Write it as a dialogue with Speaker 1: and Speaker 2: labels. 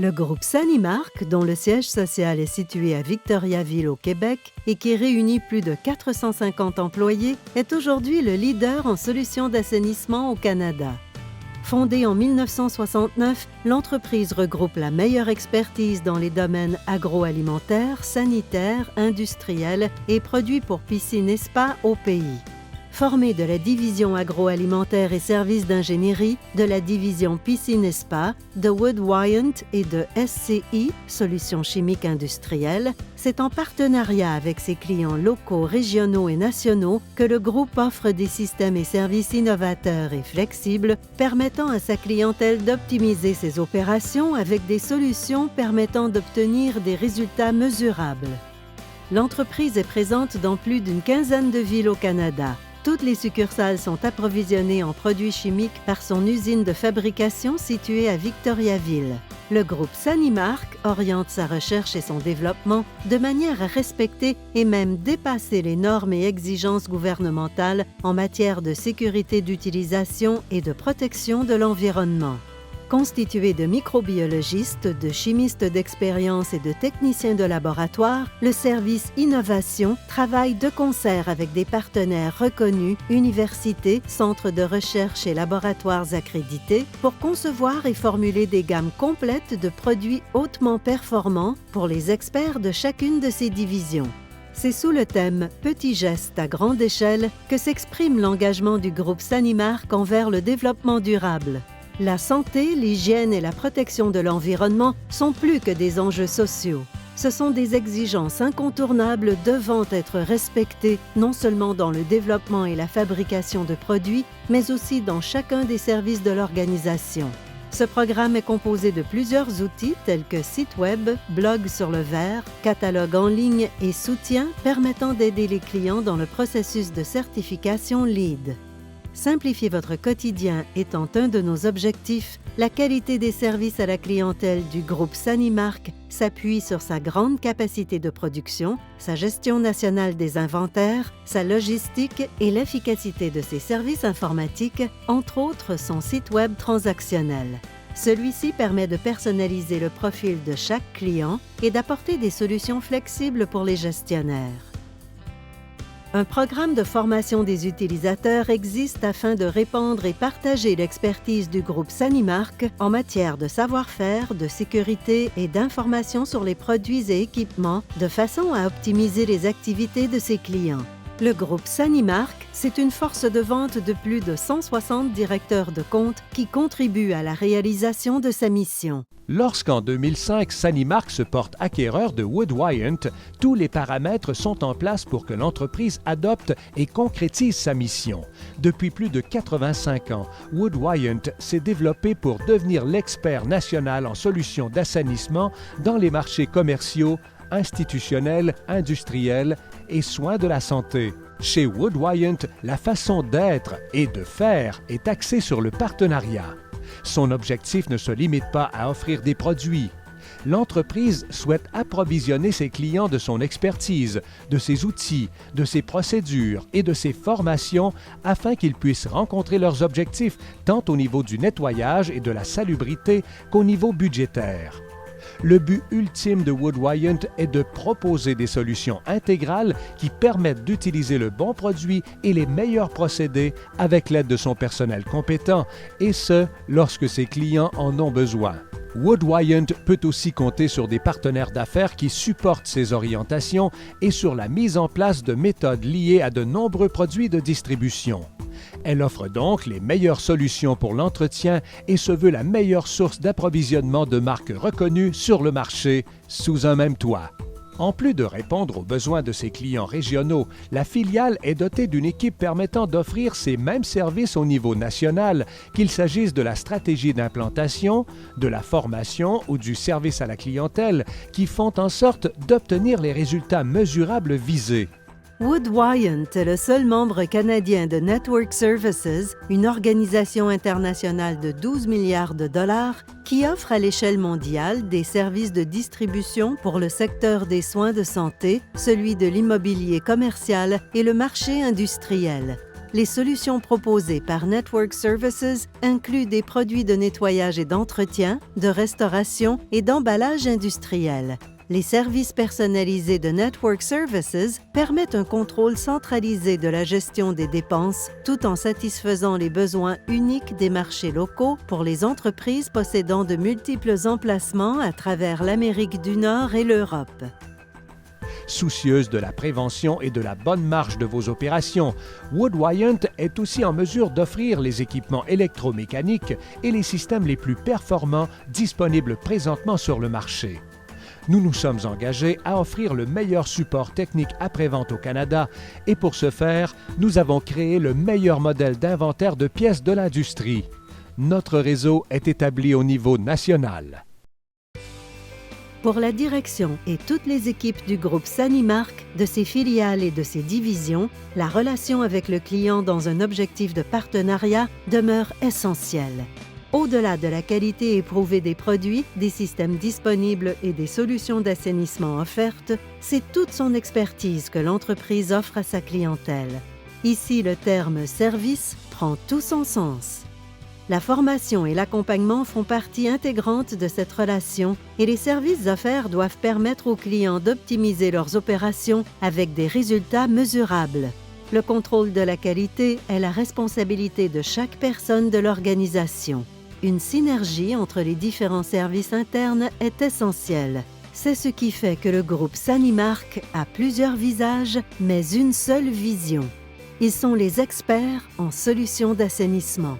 Speaker 1: Le groupe Sanimark, dont le siège social est situé à Victoriaville au Québec et qui réunit plus de 450 employés, est aujourd'hui le leader en solutions d'assainissement au Canada. Fondée en 1969, l'entreprise regroupe la meilleure expertise dans les domaines agroalimentaires, sanitaires, industriels et produits pour piscines et spas au pays. Formée de la division agroalimentaire et services d'ingénierie, de la division piscine et spa, de Wood Wyant et de SCI, Solutions chimiques industrielles, c'est en partenariat avec ses clients locaux, régionaux et nationaux que le groupe offre des systèmes et services innovateurs et flexibles permettant à sa clientèle d'optimiser ses opérations avec des solutions permettant d'obtenir des résultats mesurables. L'entreprise est présente dans plus d'une quinzaine de villes au Canada. Toutes les succursales sont approvisionnées en produits chimiques par son usine de fabrication située à Victoriaville. Le groupe Sanimark oriente sa recherche et son développement de manière à respecter et même dépasser les normes et exigences gouvernementales en matière de sécurité d'utilisation et de protection de l'environnement. Constitué de microbiologistes, de chimistes d'expérience et de techniciens de laboratoire, le service Innovation travaille de concert avec des partenaires reconnus, universités, centres de recherche et laboratoires accrédités pour concevoir et formuler des gammes complètes de produits hautement performants pour les experts de chacune de ces divisions. C'est sous le thème « Petits gestes à grande échelle » que s'exprime l'engagement du groupe Sanimark envers le développement durable. La santé, l'hygiène et la protection de l'environnement sont plus que des enjeux sociaux. Ce sont des exigences incontournables devant être respectées non seulement dans le développement et la fabrication de produits, mais aussi dans chacun des services de l'organisation. Ce programme est composé de plusieurs outils tels que site web, blog sur le verre, catalogue en ligne et soutien permettant d'aider les clients dans le processus de certification LEED. Simplifier votre quotidien étant un de nos objectifs, la qualité des services à la clientèle du groupe Sanimark s'appuie sur sa grande capacité de production, sa gestion nationale des inventaires, sa logistique et l'efficacité de ses services informatiques, entre autres son site web transactionnel. Celui-ci permet de personnaliser le profil de chaque client et d'apporter des solutions flexibles pour les gestionnaires. Un programme de formation des utilisateurs existe afin de répandre et partager l'expertise du groupe Sanimark en matière de savoir-faire, de sécurité et d'information sur les produits et équipements de façon à optimiser les activités de ses clients. Le groupe Sanimark, c'est une force de vente de plus de 160 directeurs de compte qui contribuent à la réalisation de sa mission.
Speaker 2: Lorsqu'en 2005, Sanimark se porte acquéreur de Wood Wyant, tous les paramètres sont en place pour que l'entreprise adopte et concrétise sa mission. Depuis plus de 85 ans, Wood Wyant s'est développé pour devenir l'expert national en solutions d'assainissement dans les marchés commerciaux, institutionnels, industriels et soins de la santé. Chez Wood Wyant, la façon d'être et de faire est axée sur le partenariat. Son objectif ne se limite pas à offrir des produits. L'entreprise souhaite approvisionner ses clients de son expertise, de ses outils, de ses procédures et de ses formations afin qu'ils puissent rencontrer leurs objectifs tant au niveau du nettoyage et de la salubrité qu'au niveau budgétaire. Le but ultime de Wood Wyant est de proposer des solutions intégrales qui permettent d'utiliser le bon produit et les meilleurs procédés avec l'aide de son personnel compétent, et ce, lorsque ses clients en ont besoin. Wood Wyant peut aussi compter sur des partenaires d'affaires qui supportent ses orientations et sur la mise en place de méthodes liées à de nombreux produits de distribution. Elle offre donc les meilleures solutions pour l'entretien et se veut la meilleure source d'approvisionnement de marques reconnues sur le marché sous un même toit. En plus de répondre aux besoins de ses clients régionaux, la filiale est dotée d'une équipe permettant d'offrir ces mêmes services au niveau national, qu'il s'agisse de la stratégie d'implantation, de la formation ou du service à la clientèle, qui font en sorte d'obtenir les résultats mesurables visés.
Speaker 1: Wood Wyant est le seul membre canadien de Network Services, une organisation internationale de 12 milliards de dollars qui offre à l'échelle mondiale des services de distribution pour le secteur des soins de santé, celui de l'immobilier commercial et le marché industriel. les solutions proposées par Network Services incluent des produits de nettoyage et d'entretien, de restauration et d'emballage industriel. Les services personnalisés de Network Services permettent un contrôle centralisé de la gestion des dépenses tout en satisfaisant les besoins uniques des marchés locaux pour les entreprises possédant de multiples emplacements à travers l'Amérique du Nord et l'Europe.
Speaker 2: Soucieuse de la prévention et de la bonne marche de vos opérations, Wood Wyant est aussi en mesure d'offrir les équipements électromécaniques et les systèmes les plus performants disponibles présentement sur le marché. Nous nous sommes engagés à offrir le meilleur support technique après-vente au Canada et pour ce faire, nous avons créé le meilleur modèle d'inventaire de pièces de l'industrie. Notre réseau est établi au niveau national.
Speaker 1: Pour la direction et toutes les équipes du groupe Sanimark, de ses filiales et de ses divisions, la relation avec le client dans un objectif de partenariat demeure essentielle. Au-delà de la qualité éprouvée des produits, des systèmes disponibles et des solutions d'assainissement offertes, c'est toute son expertise que l'entreprise offre à sa clientèle. Ici, le terme « service » prend tout son sens. La formation et l'accompagnement font partie intégrante de cette relation et les services offerts doivent permettre aux clients d'optimiser leurs opérations avec des résultats mesurables. Le contrôle de la qualité est la responsabilité de chaque personne de l'organisation. Une synergie entre les différents services internes est essentielle. C'est ce qui fait que le groupe Sanimark a plusieurs visages, mais une seule vision. Ils sont les experts en solutions d'assainissement.